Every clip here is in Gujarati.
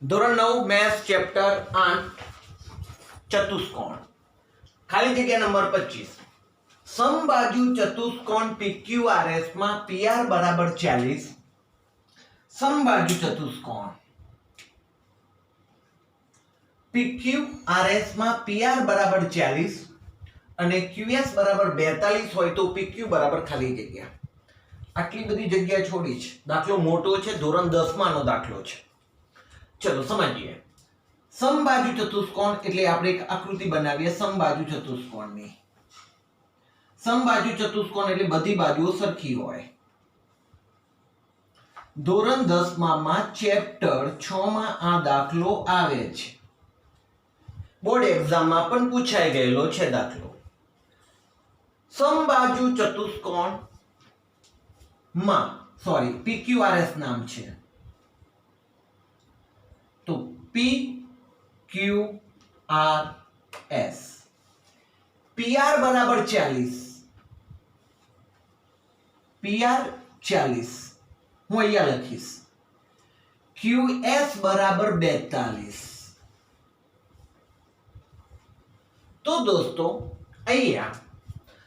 ધોરણ 9 મેથ્સ ચેપ્ટર 8 ચતુષ્કોણ ખાલી જગ્યા નંબર 25 સમબાજુ ચતુષ્કોણ PQRS માં PR બરાબર 40 સમબાજુ ચતુષ્કોણ PQRS માં PR બરાબર 40 અને QS બરાબર 42 હોય તો PQ બરાબર ખાલી જગ્યા આટલી બધી જગ્યા છોડી છે દાખલો મોટો છે ધોરણ 10 માંનો દાખલો છે चलो समझिए समबाजु चतुष्कोण એટલે આપણે એક આકૃતિ બનાવીએ સમબાજુ ચતુષ્કોણની સમબાજુ ચતુષ્કોણ એટલે બધી બાજુઓ સરખી હોય ધોરણ 10 માં ચેપ્ટર 6 માં આ દાખલો આવે છે બોર્ડ એક્ઝામમાં પણ પૂછાઈ ગયેલો છે દાખલો સમબાજુ ચતુષ્કોણ માં સોરી PQRS નામ છે तो PQRS PR बराबर 40 PR 40 હું અહીંયા લખીશ QS બરાબર 42 તો દોસ્તો અહીંયા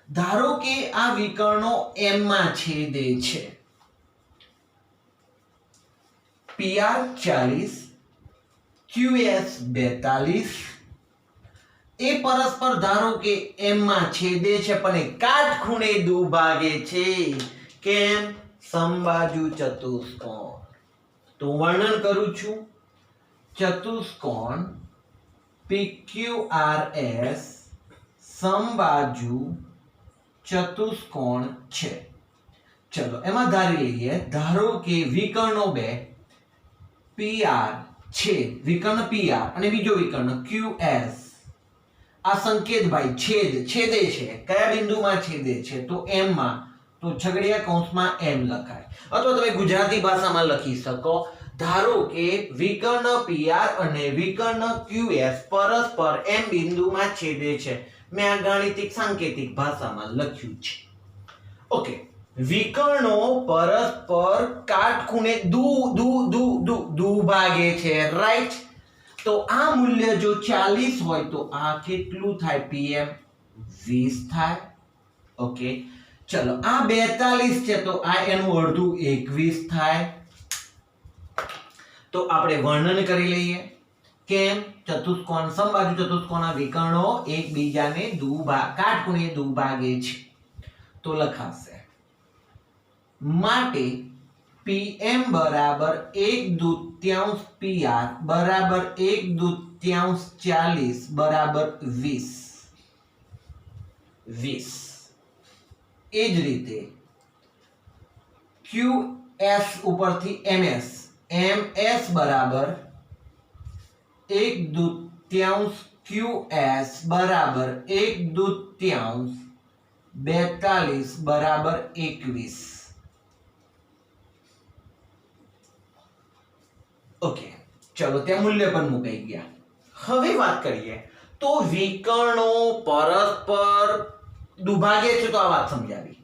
ધારો કે આ વિકર્ણો M માં છેદે છે PR 40 QS 42 એ પરસ્પર ધારો કે M માં છેદે છે પણ એ કાટખૂણે દુભાગે છે કેમ સમબાજુ ચતુષ્કોણ તો વર્ણન કરું છું ચતુષ્કોણ PQRS સમબાજુ ચતુષ્કોણ છે ચલો એમાં ધારી લઈએ ધારો કે વિકર્ણો બે PR છે વિકર્ણ PR અને બીજો વિકર્ણ QS આ સંકેત ભાઈ છેદે છે કયા બિંદુમાં છેદે છે તો M માં તો છગડીયા કૌંસમાં M લખાય અથવા તમે ગુજરાતી ભાષામાં લખી શકો ધારો કે વિકર્ણ PR અને વિકર્ણ QS પરસ્પર M બિંદુમાં છેદે છે મેં આ ગાણિતિક સાંકેતિક ભાષામાં લખ્યું છે ઓકે વિકર્ણો પરસ્પર કાટખૂણે દુભાગે છે રાઈટ તો આ મૂલ્ય જો 40 હોય તો આ કેટલું થાય PM 20 થાય ઓકે ચલો આ 42 છે તો આ એનું અડધું 21 થાય તો આપણે વર્ણન કરી લઈએ કેમ ચતુષ્કોણ સમબાજુ ચતુષ્કોણના વિકર્ણો એકબીજાને કાટખૂણે દુભાગે છે તો લખાશે માટે PM બરાબર 1/2 PR બરાબર 1/2 40 બરાબર 20 એ જ રીતે QS ઉપરથી MS બરાબર 1/2 QS બરાબર 1/2 42 બરાબર 21 ઓકે ચલો ત્યાં મૂલ્ય પણ મુકાઈ ગયા હવે વાત કરીએ તો વિકર્ણો પરસ્પર દુભાગે છે તો આ વાત સમજાવી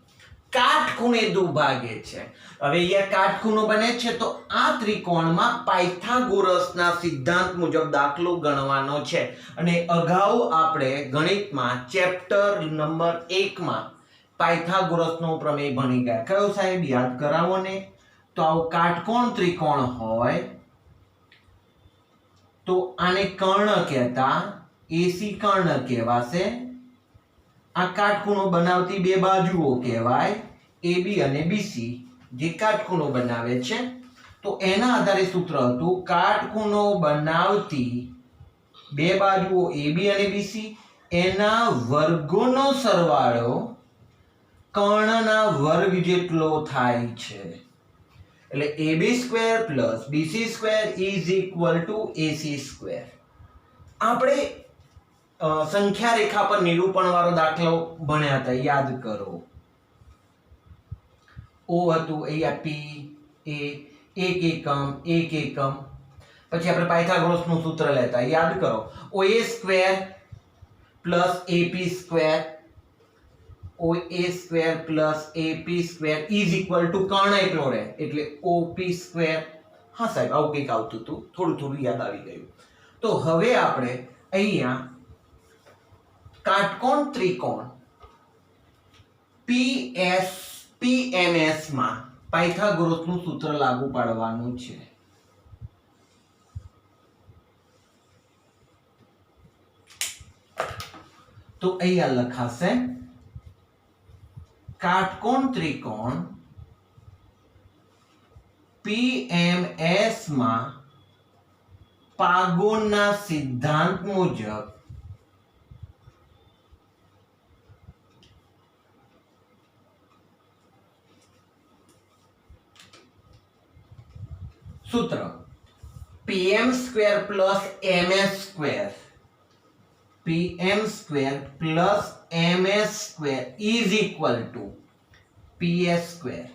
કાટખૂણે દુભાગે છે હવે અહીંયા કાટખૂણો બને છે તો આ ત્રિકોણમાં પાયથાગોરસના સિદ્ધાંત મુજબ દાખલો ગણવાનો છે અને અગાઉ આપણે ગણિતમાં ચેપ્ટર નંબર 1 માં પાયથાગોરસનો પ્રમેય ભણી ગયા કયો સાહેબ યાદ કરાવો ને તો આવો કાટકોણ ત્રિકોણ હોય તો આને કર્ણ કહેતા એસી કર્ણ કહેવાશે આ કાટખૂણો બનાવતી બે બાજુઓ કહેવાય AB અને BC જે કાટખૂણો બનાવે છે તો એના આધારે સૂત્ર હતું કાટખૂણો બનાવતી બે બાજુઓ AB અને BC એના વર્ગોનો સરવાળો કર્ણના વર્ગ જેટલો થાય છે એટલે AB² + BC² = AC². આપણે સંખ્યા રેખા પર નિરૂપણ વાળો દાખલો ભણ્યા હતા યાદ કરો O હતું અહીંયા P A એક એકમ પછી આપણે પાયથાગોરસનું સૂત્ર લેતા યાદ કરો OA² + AP² OA² + AP² = કર્ણ એટલો રહે એટલે OP² હા સાહેબ આવું કંઈક આવતું હતું, થોડું થોડું યાદ આવી ગયું. તો હવે આપણે અહીંયા કાટકોણ ત્રિકોણ PMS માં પાયથાગોરસનું સૂત્ર લાગુ પાડવાનું છે. તો અહીંયા લખાશે કાટકોણ ત્રિકોણ PMS માં પાગોનના સિદ્ધાંત મુજબ सूत्र PM square plus MS square PM square plus MS square is equal to PS square.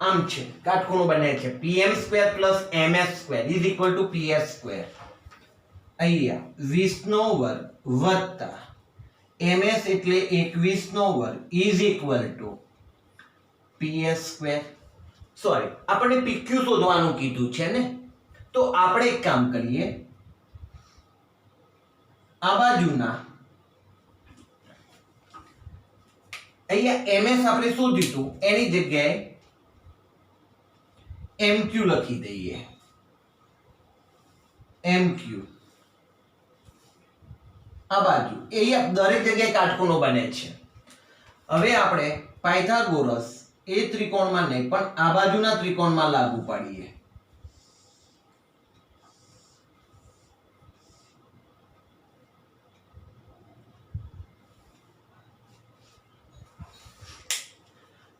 આમ છે કાટખૂણો બને છે PM square plus MS square is equal to PS square. અહીંયા 20 નો વર્ગ વત્તા MS એટલે 21 નો વર્ગ is equal to PS square. Sorry આપણે PQ શોધવાનું કીધું છે ને, તો આપણે એક કામ કરીએ, આ બાજુના અહીંયા MS આપણે શોધ્યું હતું એની જગ્યાએ MQ લખી દઈએ. MQ આ બાજુ અહીંયા દરેક જગ્યાએ કાટખૂણો બને છે. હવે આપણે પાયથાગોરસ એ ત્રિકોણમાં નહીં પણ આ બાજુના ત્રિકોણમાં લાગુ પાડીએ.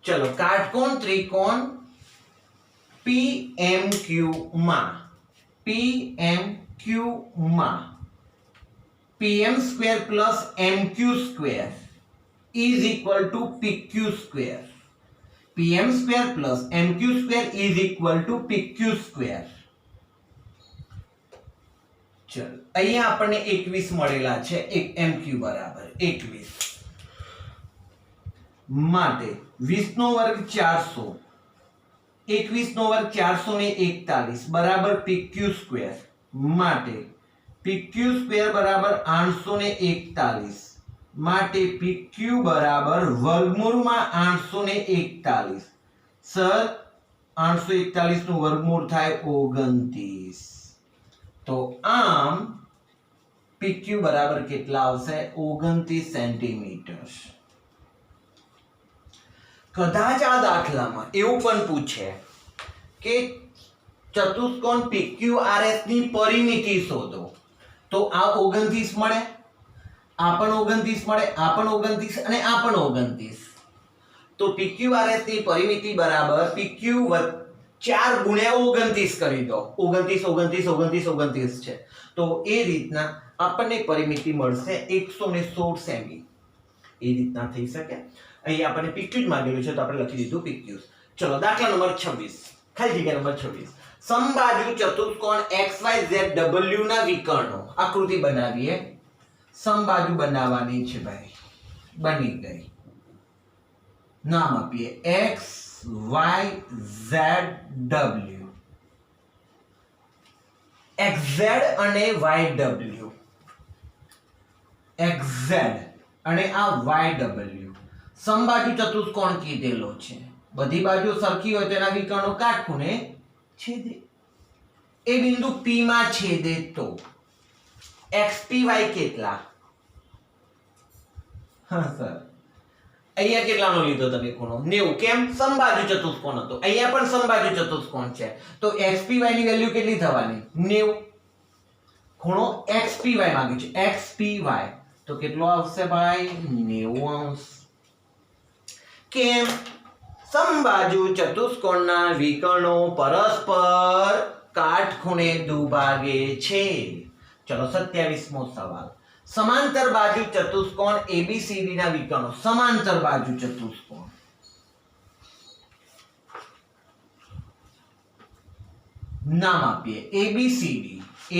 ચલો કાટકોણ ત્રિકોણ PMQ માં PM square plus MQ square is equal two PQ square. PM square plus MQ square is equal two PQ square. ચલો અહીંયા આપણને 21 મળેલા છે, એક MQ બરાબર 21 માટે 20 નો વર્ગ 400, 21 નો વર્ગ 441 બરાબર PQ સ્ક્વેર માટે PQ સ્ક્વેર બરાબર 841 માટે PQ બરાબર વર્ગમૂળમાં 841. સર 841 નું વર્ગમૂળ થાય 29. તો આમ PQ બરાબર કેટલા આવશે? 29 સેન્ટીમીટર. કદાચ આ દાખલામાં એવું પણ પૂછે કે ચતુષ્કોણ PQRS ની પરિમિતિ શોધો, તો આ 29 મળે, આ પણ 29 મળે, આ પણ 29 અને આ પણ 29. તો PQRS ની પરિમિતિ બરાબર PQ 4 ગુણ્યા 29 કરી દો. 29 29 29 29 છે, તો એ રીતના આપણને પરિમિતિ મળશે 116 સેમી. એ રીતના થઈ શકે. અહીં આપણને PQ જ માંગેલું છે તો આપણે લખી દીધું PQ. ચલો દાખલા નંબર 26, ખાલી જગ્યા નંબર 26. સમબાજુ ચતુષ્કોણ XYZW ના વિકર્ણો. આકૃતિ બનાવીએ. સમબાજુ બનાવવાની છે ભાઈ, બની ગઈ. નામ આપીએ XYZW. XZ અને YW, XZ અને આ YW સમબાજુ ચતુષ્કોણ કીધેલો છે. બધી બાજુ સરખી હોય તેના વિકર્ણો કાટખૂણે છેદે. એ બિંદુ P માં છેદે તો XPY કેટલા? હા સર અહીંયા કેટલાનો લીધો તમે ખૂણો? 90. કેમ? સમબાજુ ચતુષ્કોણ હતો. અહીંયા પણ સમબાજુ ચતુષ્કોણ છે, તો XPY ની વેલ્યુ કેટલી થવાની? 90. ખૂણો XPY માંગે છે, XPY તો કેટલો આવશે ભાઈ? 90 અંશ. કેમ? સમબાજુ ચતુષ્કોણના વિકર્ણો પરસ્પર કાટખૂણે દુભાગે છે. ચલો 27મો સવાલ. સમાંતર બાજુ ચતુષ્કોણ ABCD ના વિકર્ણો. સમાંતર બાજુ ચતુષ્કોણ નામ આપીએ ABCD.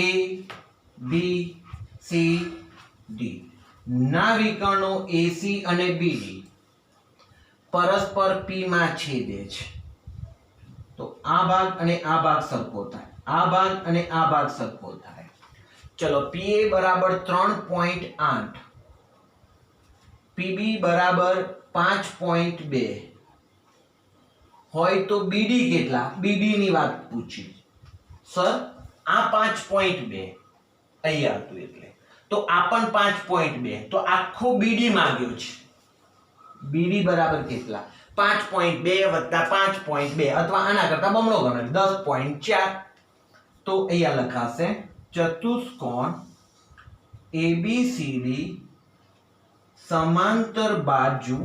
ABCD ના વિકર્ણો AC અને BD પરસ્પર P માં છેદે છે. તો आ भाग અને આ ભાગ સરખો થાય, આ ભાગ અને આ ભાગ સરખો થાય. ચલો PA બરાબર 3.8, PB બરાબર 5.2 હોય તો BD કેટલા? BD ની વાત પૂછી સર. આ 5.2 અહીંયા હતું એટલે તો આ પણ 5.2 તો આખો BD માંગ્યો છે. BD બરાબર કેટલા? 5.2 વત્તા 5.2 અથવા આના કરતા બમણો ગણો 10.4. તો અહીંયા લખાશે ચતુષ્કોણ ABCD સમાંતર બાજુ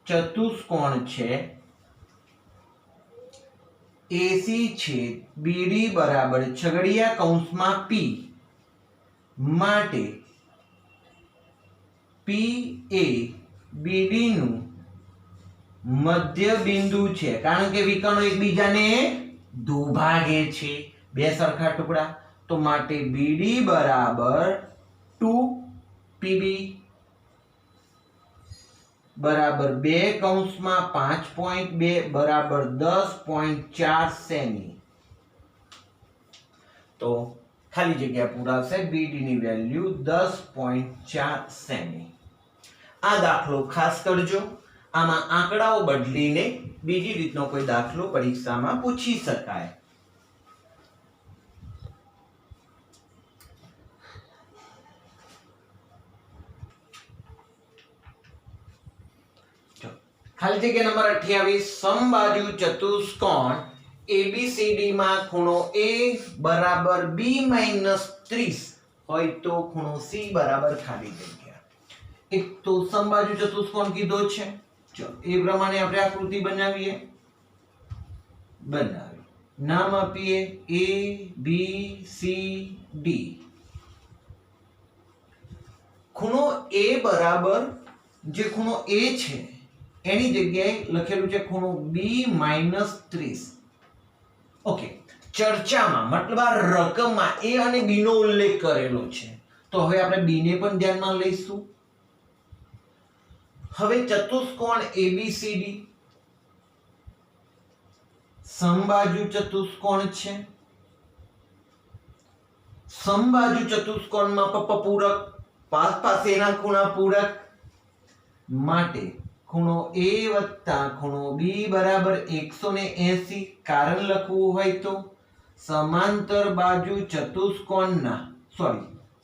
ચતુષ્કોણ છે AC છેદ BD બરાબર છગડીયા કૌંસમાં P માટે P એ BD નું મધ્ય બિંદુ છે, કારણ કે વિકર્ણો એકબીજાને દુભાગે છે, બે સરખા ટુકડા. તો માટે BD બરાબર 2PB બરાબર 2 કૌંસમાં 5.2 બરાબર 10.4 સેમી. તો ખાલી જગ્યા પૂરાશે. BD ની વેલ્યુ 10.4 સેમી. આ દાખલો ખાસ કરજો. આમાં આંકડાઓ બદલીને બીજી રીતનો કોઈ દાખલો પરીક્ષામાં પૂછી શકાય. ખાલી જગ્યા નંબર 28 સમબાજુ ચતુષ્કોણ ABCD માં ખૂણો A બરાબર B - 30 હોય તો ખૂણો C બરાબર ખાલી જગ્યા. એક તો સમબાજુ ચતુષ્કોણ કીધો છે. ચલો એ પ્રમાણે આપણે આકૃતિ બનાવીએ. નામ આપીએ A B C D. ખૂણો A બરાબર જે ખૂણો A છે એની જગ્યાએ લખેલું છે ખૂણો B - 30. ઓકે, ચર્ચામાં મતલબ આ રકમમાં A અને B નો ઉલ્લેખ કરેલો છે તો હવે આપણે B ને પણ ધ્યાનમાં લઈશું. હવે ચતુષ્કોણ ABCD સમબાજુ ચતુષ્કોણ છે. સમબાજુ ચતુષ્કોણમાં પૂરક, પાસ પાસેના ખૂણા પૂરક માટે ખૂણો A વત્તા ખૂણો B બરાબર 180. કારણ લખવું હોય તો સમાંતર બાજુ ચતુષ્કોણના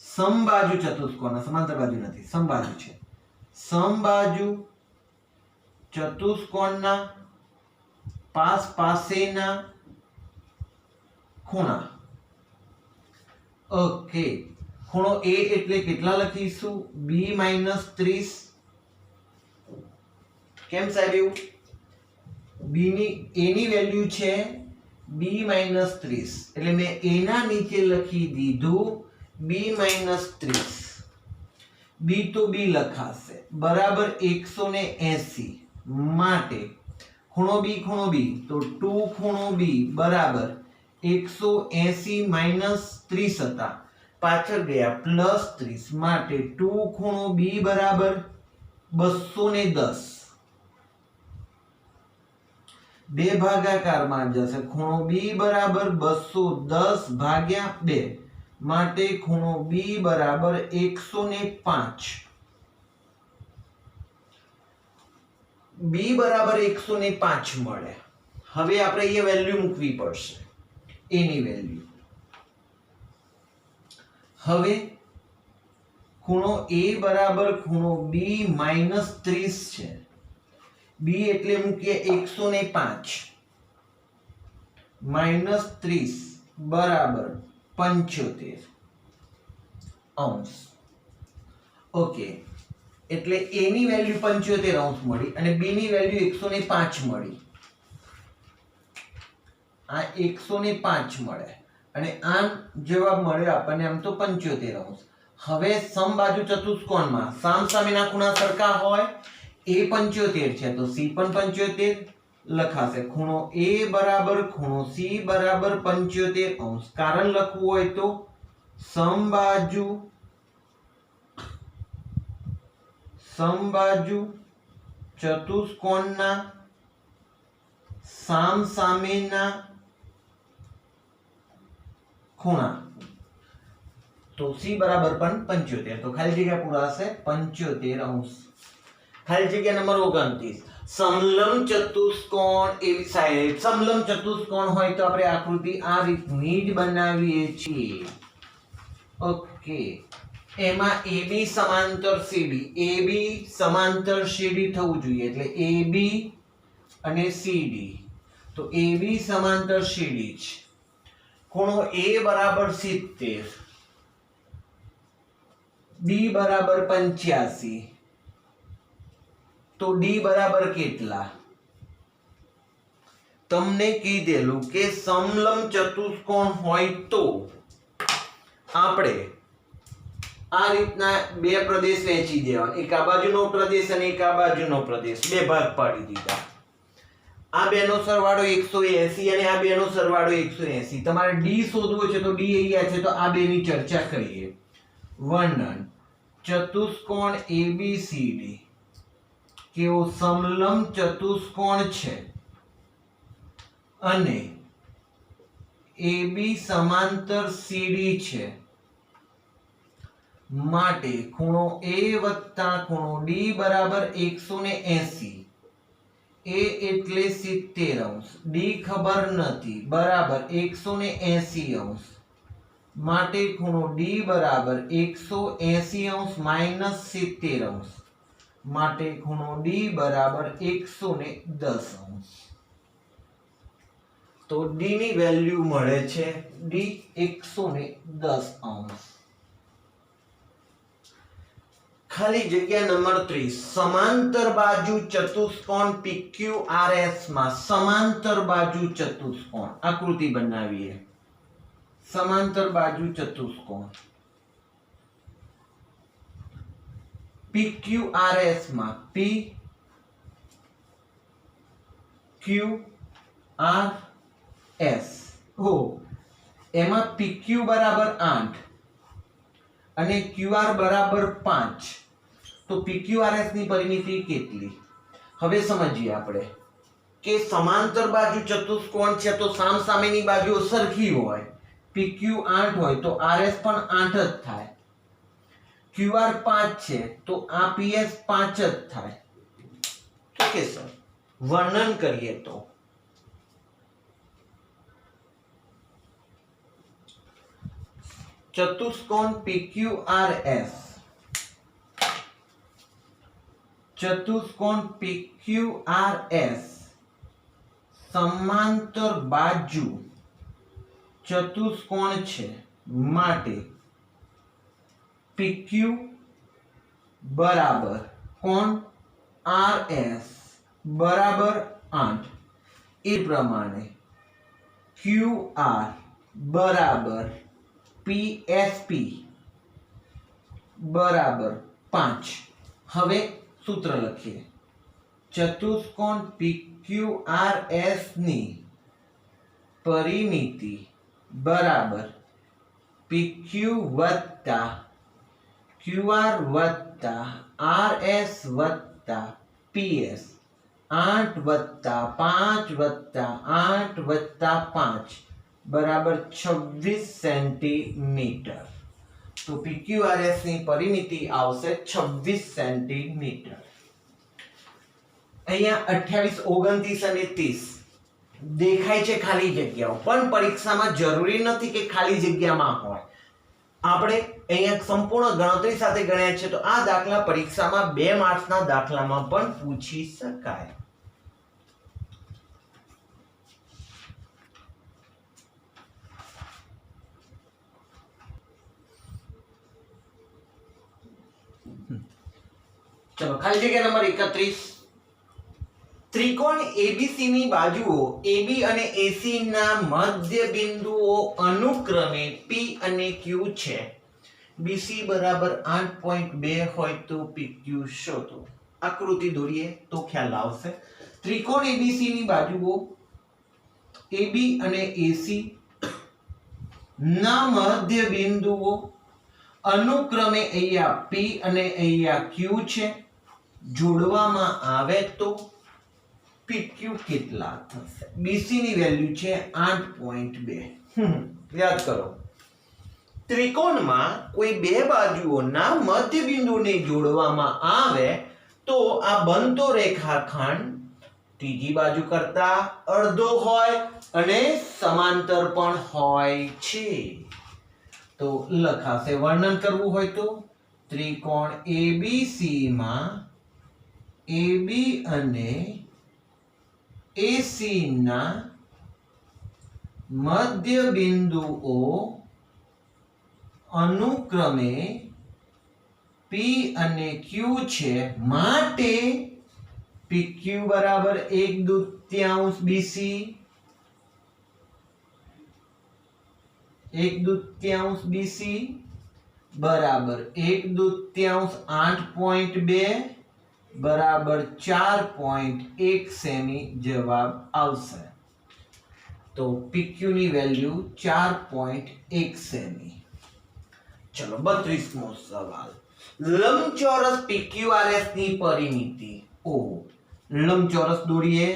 સમબાજુ ચતુષ્કોણના, સમાંતર બાજુ નથી, સમબાજુ છે, સમબાજુ ચતુષ્કોણના પાસ પાસેના ખૂણા. ઓકે, ખૂણો A એટલે કેટલા લખીશું? B - 30. કેમ સાહેબ એવું? B ની A ની વેલ્યુ છે B - 30 એટલે મેં A ના નીચે લખી દીધું B - 30. B તો B લખાશે બરાબર 180 માટે ખૂણો B તો 2 ખૂણો B બરાબર 180 - 30 હતા, પાછળ ગયા +30 માટે 2 ખૂણો B બરાબર 210. બે ભાગાકારમાં જશે. ખૂણો B બરાબર 210 ભાગ્યા 2 માટે ખૂણો B બરાબર 105. B બરાબર 105 મળે. હવે આપણે અહીંયા વેલ્યુ મૂકવી પડશે, A ની વેલ્યુ. હવે ખૂણો A બરાબર ખૂણો B - 30 છે. B એટલે મૂકીએ 105 -30 બરાબર 75 અંશ. ઓકે, એટલે A ની વેલ્યુ 75 અંશ મળી અને B ની વેલ્યુ 105 મળી. આ 105 મળે અને આમ જવાબ મળ્યો આપણને આમ તો 75 અંશ. હવે સમબાજુ ચતુષ્કોણમાં સામસામેના ખૂણા સરખા હોય. A 75 છે તો C પણ 75 લખાશે. ખૂણો A બરાબર ખૂણો C બરાબર 75 અંશ. કારણ લખવું હોય તો સમબાજુ ચતુષ્કોણના સામસામેના ખૂણા, તો C બરાબર પણ 75, તો ખાલી જગ્યા પૂરાશે 75 અંશ. ખાલી જગ્યા નંબર 29, સમલંબ ચતુષ્કોણ એવી સાઈડ. સમલંબ ચતુષ્કોણ હોય તો આપણે આકૃતિ આ રીતની જ બનાવીએ છીએ. ઓકે, એમાં AB સમાંતર CD, AB સમાંતર CD થવું જોઈએ, એટલે AB અને CD. તો AB સમાંતર CD છે. ખૂણો A બરાબર 70, D બરાબર 85, તો D બરાબર કેટલા? તમને કીધેલું કે સમલંબ ચતુષ્કોણ હોય તો આપણે આ રીતના બે પ્રદેશ વહેંચી દેવાના, એક આ બાજુનો પ્રદેશ અને એક આ બાજુનો પ્રદેશ, બે ભાગ પાડી દીધા. આ બેનો સરવાળો 180 અને આ બેનો સરવાળો 180. તમારે D શોધવો છે તો D અહીંયા છે, તો આ બેની ચર્ચા કરીએ. વર્ણન: ચતુષ્કોણ ABCD કેવો સમલંબ ચતુષ્કોણ છે અને AB સમાંતર CD છે, માટે ખૂણો A વત્તા ખૂણો D બરાબર 180. A એટલે 70 અંશ, D ખબર નથી, બરાબર 180 અંશ, માટે ખૂણો D બરાબર 180 અંશ માઇનસ 70 અંશ, માટે ખૂણો D બરાબર 110 અંશ. તો D ની વેલ્યુ મળે છે D 110 અંશ. ખાલી જગ્યા નંબર 30, સમાંતર બાજુ ચતુષ્કોણ PQRS માં સમાંતર બાજુ ચતુષ્કોણ આકૃતિ બનાવીએ. સમાંતર બાજુ ચતુષ્કોણ PQRS માં PQRS એમાં PQ બરાબર 8 અને QR બરાબર 5, તો PQRS ની પરિમિતિ કેટલી? હવે સમજીએ આપણે કે સમાંતર બાજુ ચતુષ્કોણ છે તો સામસામેની બાજુઓ સરખી હોય. PQ 8 હોય તો RS પણ 8 જ થાય. QR 5 છે તો આ PS 5 જ થાય. ઓકે સર, વર્ણન કરીએ તો ચતુષ્કોણ PQRS, ચતુષ્કોણ PQRS સમાંતર બાજુ ચતુષ્કોણ છે, માટે PQ બરાબર કોણ RS બરાબર 8, એ પ્રમાણે QR બરાબર PSP બરાબર 5. હવે સૂત્ર લખીએ. ચતુષ્કોણ PQRS ની પરિમિતિ બરાબર PQ વત્તા QR વત્તા RS વત્તા PS, 8 વત્તા 5 વત્તા 8 વત્તા 5 બરાબર 26 સેન્ટીમીટર. તો PQRS ની પરિમિતિ આવશે 26 સેન્ટીમીટર. અહીંયા 28, 29 અને 30 દેખાય છે ખાલી જગ્યાઓ, પણ પરીક્ષામાં જરૂરી નથી કે ખાલી જગ્યામાં હોય. આપણે અહીંયા સંપૂર્ણ ગણતરી સાથે ગણ્યા છે, તો આ દાખલા પરીક્ષામાં 2 માર્ક્સના દાખલામાં પણ પૂછી શકાય. ચલો, ખાલી જગ્યા નંબર 31, ત્રિકોણ ABC ની બાજુઓ AB અને AC ના મધ્ય બિંદુઓ અનુક્રમે P અને Q છે. BC બરાબર 8.2 હોય તો PQ શોધો. આકૃતિ દોરીએ તો ખ્યાલ આવશે. ત્રિકોણ ABC ની બાજુઓ AB અને AC ના મધ્ય બિંદુઓ અનુક્રમે અહીંયા P અને અહીંયા Q છે. જોડવામાં આવે તો PQ કેટલા થશે? BC ની વેલ્યુ છે 8.2. યાદ કરો, ત્રિકોણમાં કોઈ બે બાજુઓના મધ્ય બિંદુને જોડવામાં આવે તો આ બનતો રેખાખંડ ત્રીજી બાજુ કરતા અડધો હોય અને સમાંતર પણ હોય છે. તો લખાશે, વર્ણન કરવું હોય તો ત્રિકોણ ABC માં AB અને AC ના મધ્ય બિંદુઓ અનુક્રમે P અને Q છે, માટે PQ બરાબર 1/2 BC, 1/2 BC બરાબર 1/2 8.2 બરાબર 4.1 સેમી જવાબ આવશે. તો PQ ની વેલ્યુ 4.1 સેમી. ચલો 32મો સવાલ. લંબચોરસ PQRS ની પરિમિતિ. લંબચોરસ દોરીએ.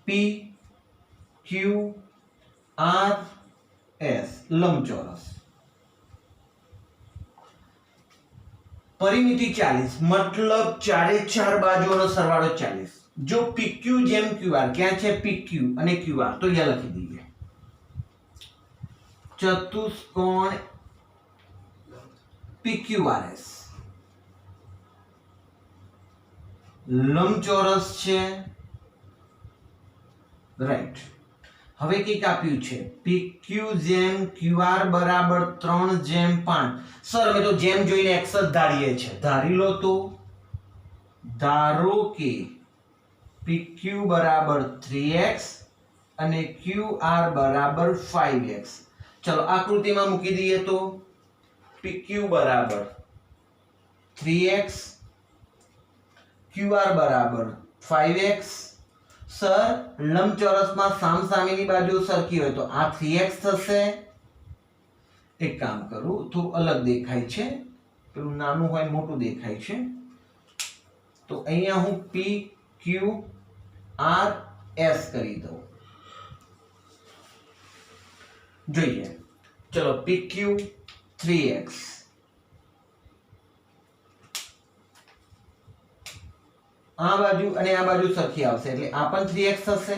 PQRS લંબચોરસ. પરિમિતિ 40, મતલબ ચારે ચાર બાજુઓનો સરવાળો 40. જો PQ જેમ QR, ક્યાં છે PQ અને QR, તો અહીંયા લખી દઈએ. ચતુષ્કોણ PQRS લંબચોરસ છે, રાઈટ. હવે કંઈક આપ્યું છે PQ જેમ QR બરાબર 3/5. સર અમે તો જેમ જોઈને x જ ધારીએ છે. ધારી લો તો. ધારો કે PQ બરાબર 3x અને QR બરાબર 5x. ચલો આકૃતિમાં મૂકી દઈએ તો PQ બરાબર 3x, QR બરાબર 5x. સર લંબચોરસમાં સામસામેની બાજુઓ સરખી હોય તો આ 3x થશે. એક કામ કરું, થોડું અલગ દેખાય છે, પેલું નાનું હોય મોટું દેખાય છે, તો અહીંયા હું PQRS કરી દઉં. જોઈએ, ચલો PQ 3x, આ બાજુ અને આ બાજુ સરખી આવશે એટલે આ પણ 3x થશે.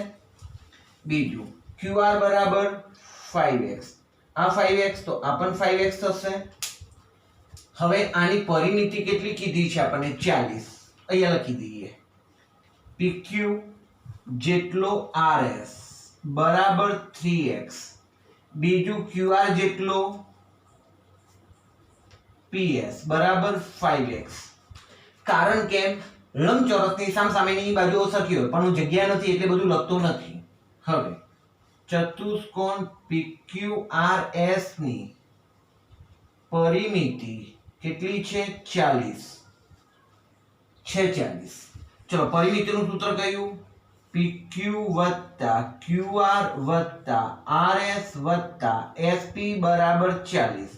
બીજું QR બરાબર 5x, આ 5x તો આ પણ 5x થશે. હવે આની પરિમિતિ કેટલી કીધી છે આપણને? 40. અહીંયા લખી દઈએ. PQ જેટલો RS બરાબર 3x, બીજું QR જેટલો PS બરાબર 5x. કારણ કે લંબચોરસની સામસામેની બાજુઓ સરખી હોય, પણ હું જગ્યા નથી એટલે બધું લખતો નથી. હવે ચતુષ્કોણ PQRS ની પરિમિતિ કેટલી છે? 40 છે. 40. ચલો પરિમિતિનું સૂત્ર કયું? PQ વત્તા QR વત્તા RS વત્તા SP બરાબર 40.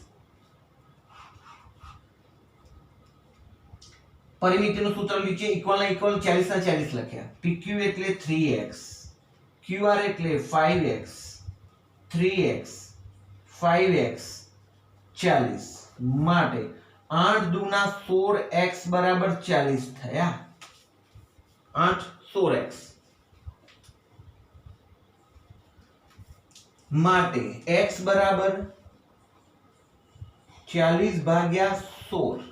પરિમિતિનું સૂત્ર લીધે ઇક્વલ ના ઇક્વલ 40 ના 40 લખ્યા. PQ એટલે 3x, QR એટલે 5x, 3x 5x 40 માટે 8 દુના 16x બરાબર 40 થયા. 8 16x માટે x બરાબર 40 ભાગ્યા 16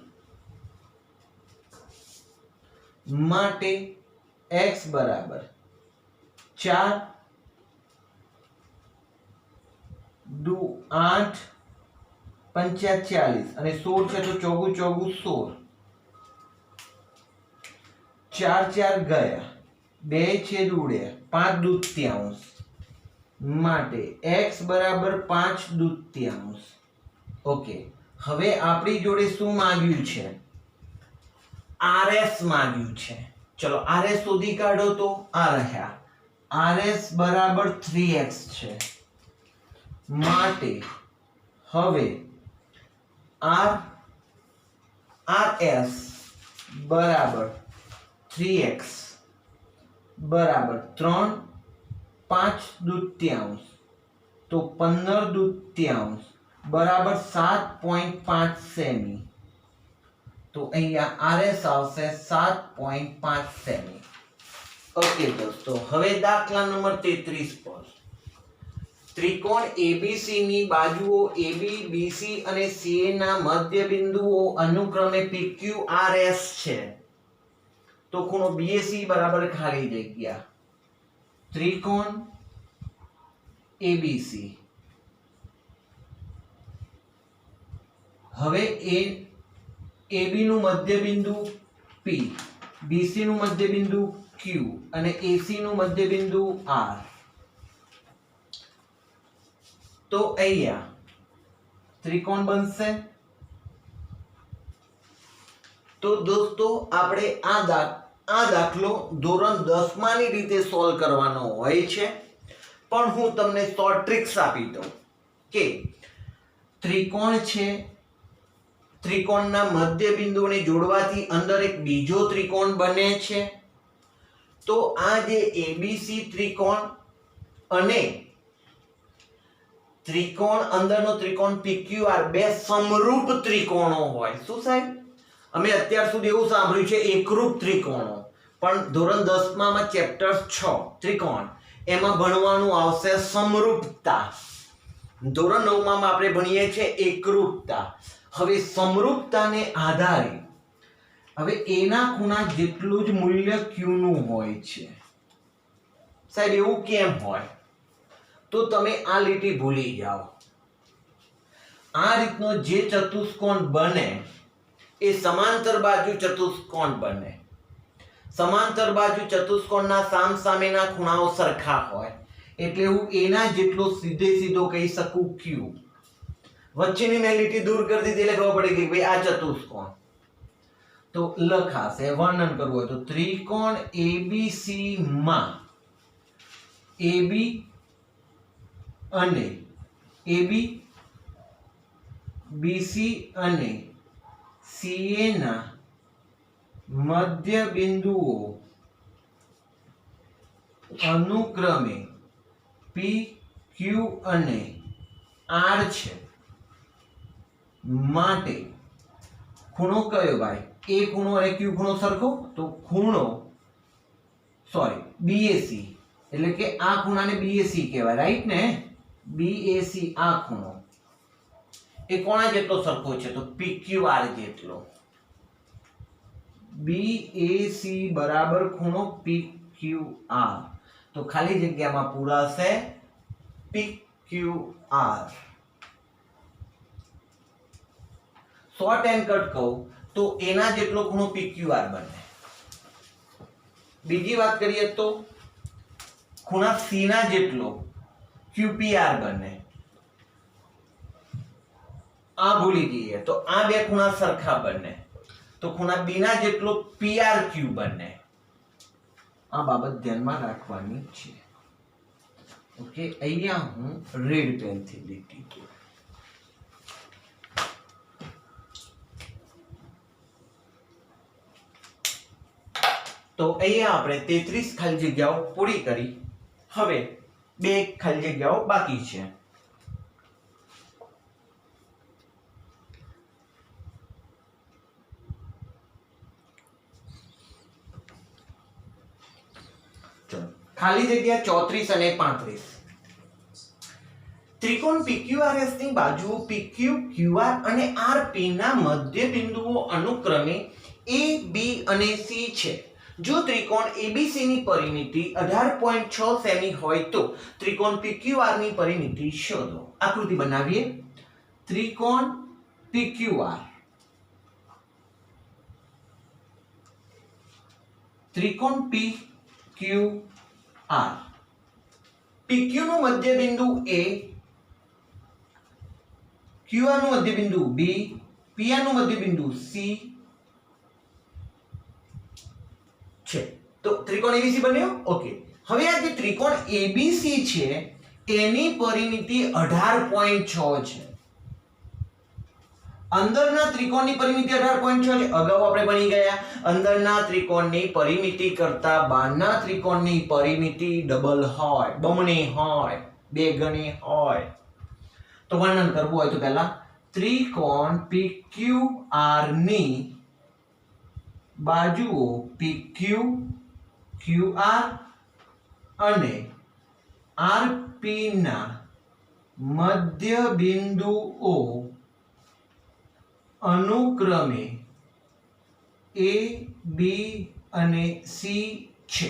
માટે x બરાબર 4 દુ 8 પંચા 40 અને 16 છે તો ચોગુ 16. 4 4 ગયા, 2 છેદ ઉડ્યા, 5 દૂત્યાંશ માટે x બરાબર 5 દૂત્યાંશ. ઓકે, હવે આપણી જોડે શું માંગ્યું છે? RS માંગ્યું છે. ચલો RS શોધી કાઢો તો આ રહ્યા. RS બરાબર 3x છે, માટે હવે R RS બરાબર 3x બરાબર 3 5/2 તો 15/2 બરાબર 7.5 સેમી. તો અહીંયા RS આવશે 7.5 સેમી. ઓકે દોસ્તો, હવે દાખલા નંબર 33 પર ત્રિકોણ ABC ની બાજુઓ AB, BC અને CA ના મધ્ય બિંદુઓ અનુક્રમે PQ RS છે. તો ખૂણો BAC બરાબર ખાલી જગ્યા ત્રિકોણ ABC. હવે AB નું મધ્ય બિંદુ P, BC નું મધ્ય બિંદુ Q અને AC નું મધ્ય બિંદુ R. તો અહીંયા ત્રિકોણ બનશે. તો દોસ્તો આપણે આ દાખલો ધોરણ 10 ની રીતે સોલ્વ કરવાનો હોય છે, પણ હું તમને શોર્ટ ટ્રિક્સ આપી દઉં કે ત્રિકોણ છે, ત્રિકોણના મધ્ય બિંદુને જોડવાથી અંદર એક બીજો ત્રિકોણ બને છે. તો આ જે ABC ત્રિકોણ અને ત્રિકોણ અંદરનો ત્રિકોણ PQR બે સમરૂપ ત્રિકોણો હોય. શું સાહેબ, અમે અત્યાર સુધી એવું સાંભળ્યું છે એકરૂપ ત્રિકોણો, પણ ધોરણ 10 માં ચેપ્ટર 6 ત્રિકોણ એમાં ભણવાનું આવશે સમરૂપતા. ધોરણ 9 માં આપણે ભણીએ છીએ એકરૂપતા. હવે સમરૂપતાને આધારે હવે એના ખૂણા જેટલું જ મૂલ્ય Q નું હોય છે. સાહેબ એવું કેમ હોય? તો તમે આ લીટી ભૂલી જાઓ. આ રીતનો જે ચતુષ્કોણ બને એ સમાંતર બાજુ ચતુષ્કોણ બને. સમાંતર બાજુ ચતુષ્કોણના સામસામેના ખૂણાઓ સરખા હોય એટલે હું એના જેટલો સીધો કહી શકું Q. વચ્ચેની મેં લીટી દૂર કરી દીધી એટલે ખબર પડી ગઈ ભાઈ આ ચતુષ્કોણ. તો લખાશે, વર્ણન કરવું હોય તો ત્રિકોણ ABC માં AB અને AB, BC અને CA ના મધ્ય બિંદુઓ અનુક્રમે PQ અને R છે. માટે ખૂણો કયો ભાઈ? A ખૂણો અને Q ખૂણો સરખો, તો ખૂણો BAC, એટલે કે આ ખૂણાને BAC કહેવાય, રાઈટ ને? BAC આ ખૂણો એ કોના જેટલો સરખો છે? તો PQR જેટલો. BAC બરાબર ખૂણો PQR. તો ખાલી જગ્યામાં પૂરાશે PQR. શોર્ટ એન્ડ કટ કહું તો એના જેટલો ખૂણો PQR બને. બીજી વાત કરીએ તો ખૂણા C ના જેટલો QPR બને. આ ભૂલી જઈએ તો આ બે ખૂણા સરખા બને. તો ખૂણા B ના જેટલો PRQ બને. આ બાબત ધ્યાનમાં રાખવાની છે. ઓકે, અહીંયા હું રેડ પેન થી લીટી દોરું. તો અહીંયા આપણે 33 ખાલી જગ્યાઓ પૂરી કરી. હવે 2 ખાલી જગ્યાઓ બાકી છે. ખાલી જગ્યા 34 અને 35. ત્રિકોણ PQRS ની બાજુઓ PQ, QR અને RP ના મધ્ય બિંદુઓ અનુક્રમે A, B અને C છે. જો ત્રિકોણ ABC ની પરિમિતિ 18.6 સેમી હોય તો ત્રિકોણ PQR ની પરિમિતિ શોધો. આકૃતિ બનાવીએ. ત્રિકોણ PQR, ત્રિકોણ PQR. PQ નું મધ્ય બિંદુ A, QR નું મધ્ય બિંદુ B, PR નું મધ્ય બિંદુ C છે. તો ત્રિકોણ ABC બન્યો. ઓકે, હવે આ જે ત્રિકોણ ABC છે એની પરિમિતિ 18.6 છે. અંદરના ત્રિકોણની પરિમિતિ 18.6 છે. અગાઉ આપણે ભણી ગયા અંદરના ત્રિકોણની પરિમિતિ કરતા બહારના ત્રિકોણની પરિમિતિ ડબલ હોય, બમણી હોય, બે ગણી હોય. તો વર્ણન કરવું હોય તો પહેલા ત્રિકોણ PQR ની બાજુઓ PQ, QR અને RP ના મધ્ય બિંદુઓ અનુક્રમે A, B અને C છે.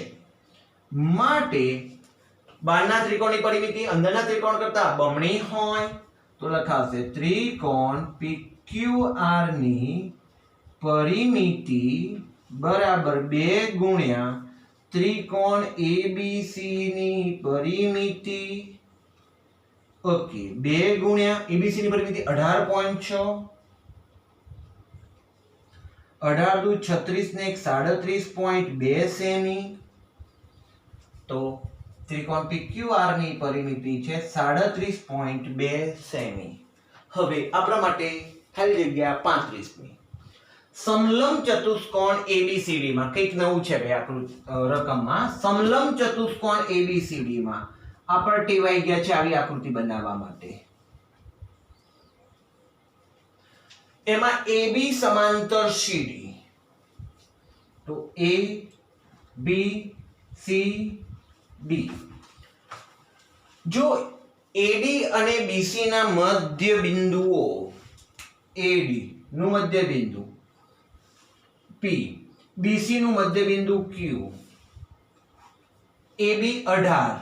માટે બહારના ત્રિકોણની પરિમિતિ અંદરના ત્રિકોણ કરતા બમણી હોય તો લખાશે ત્રિકોણ PQR ની પરિમિતિ બરાબર 2 ગુણ્યા ત્રિકોણ ABC ની પરિમિતિ. ઓકે, 2 ગુણ્યા ABC ની પરિમિતિ 18.6, 18 દુ 36 ને 37.2 સેમી. તો ત્રિકોણ PQR ની પરિમિતિ છે 37.2 સેમી. હવે આપણા માટે ખાલી જગ્યા 35 ની. સમલંબ ચતુષ્કોણ ABCD માં કંઈક નવું છે ભાઈ રકમમાં. સમલંબ ચતુષ્કોણ ABCD માં આપણે ટેવાઈ ગયા છે આવી આકૃતિ બનાવવા માટે. એમાં AB સમાંતર CD. તો A, B, C, D. જો AD અને BC ના મધ્ય બિંદુઓ, AD નું મધ્ય બિંદુ P, BC નું મધ્ય બિંદુ Q, AB 18,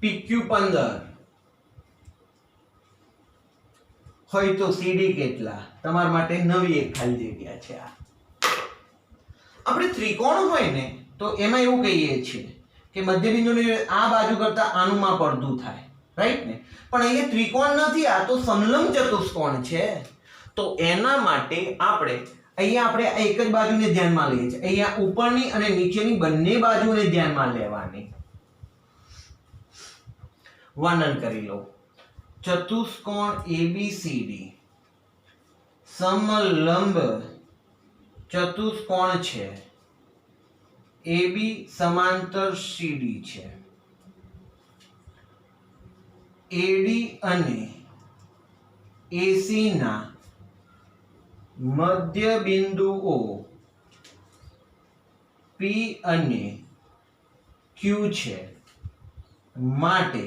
PQ 15 હોય તો CD કેટલા? તમારા માટે નવી એક ખાલી જગ્યા છે. આપણે ત્રિકોણ હોય ને તો એમાં એવું કહીએ છીએ કે મધ્ય બિંદુની આ બાજુ કરતા આનું માપ અડધું થાય, રાઈટ ને? પણ અહીંયા ત્રિકોણ નથી, આ તો સમલંબ ચતુષ્કોણ છે. તો એના માટે અહીંયા આપણે એક જ બાજુને ધ્યાનમાં લઈએ છીએ. અહીંયા ઉપરની અને નીચેની બંને બાજુને ધ્યાનમાં લેવાની. વર્ણન કરી લો. ચતુષ્કોણ ABCD સમલંબ ચતુષ્કોણ છે. AB સમાંતર CD છે. AD અને AC ના મધ્ય બિંદુઓ P અને Q છે. માટે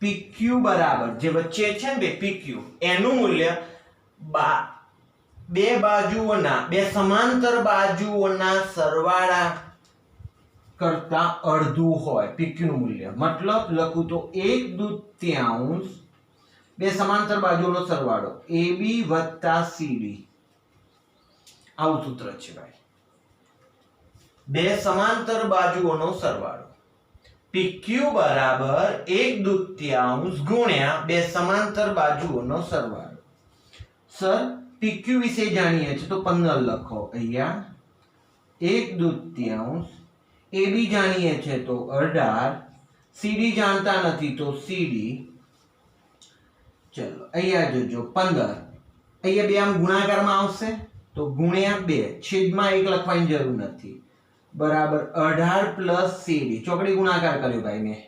PQ બરાબર જે વચ્ચે છે ને PQ એનું મૂલ્ય બે સમાંતર બાજુઓના સરવાળા કરતા અડધું હોય. PQ નું મૂલ્ય મતલબ લખું તો 1/2 બે સમાંતર બાજુઓનો સરવાળો AB વત્તા CD. આવું સૂત્ર છે ભાઈ. બે સમાંતર બાજુઓનો સરવાળો PQ બરાબર 1/2 ગુણ્યા બે સમાંતર બાજુઓનો સરવાળો. સર PQ વિશે જાણીએ છીએ તો 15 લખો અહીંયા. 1/2 AB જાણીએ છીએ તો 18, CD જાણતા નથી તો CD. ચલો અહીંયા જોજો 15. અહીંયા બે આમ ગુણાકારમાં આવશે તો ગુણ્યા 2 છેદમાં 1 લખવાની જરૂર નથી. બરાબર 18 પ્લસ CD ચોકડી ગુણાકાર કર્યો ભાઈ મેં.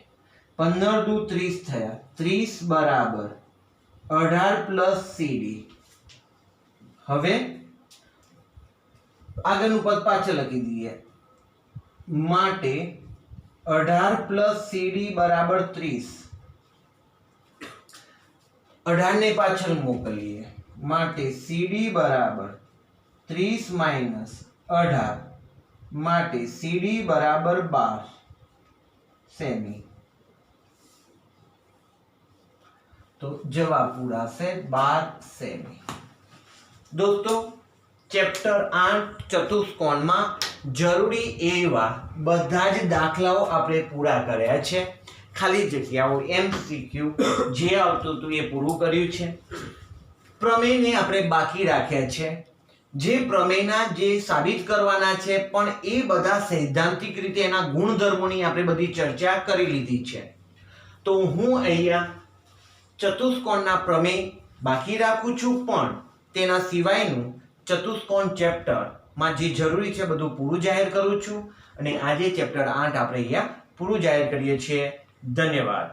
15 દુ 30 થયા. 30 બરાબર 18 પ્લસ CD. હવે આગળનું પદ પાછળ લખી દઈએ. માટે 18 પ્લસ CD બરાબર 30. 18 ને પાછળ મોકલીએ. માટે CD બરાબર 30 માઇનસ 18. માટે CD બરાબર 12 સેમી. તો જવાબ પૂરાશે 12 સેમી. દોસ્તો ચેપ્ટર 8 ચતુષ્કોણમાં જરૂરી એવા બધા જ દાખલાઓ આપણે પૂરા કર્યા છે. ખાલી જગ્યાઓ MCQ જે આવતું હતું એ પૂરું કર્યું છે. પ્રમેયને આપણે બાકી રાખ્યા છે. જે પ્રમેયના જે સાબિત કરવાના છે પણ એ બધા સૈદ્ધાંતિક રીતે એના ગુણધર્મોની આપણે બધી ચર્ચા કરી લીધી છે. તો હું અહીંયા ચતુષ્કોણના પ્રમેય બાકી રાખું છું, પણ તેના સિવાયનું ચતુષ્કોણ ચેપ્ટરમાં જે જરૂરી છે બધું પૂરું જાહેર કરું છું. અને આજે ચેપ્ટર 8 આપણે અહીંયા પૂરું જાહેર કરીએ છીએ. ધન્યવાદ.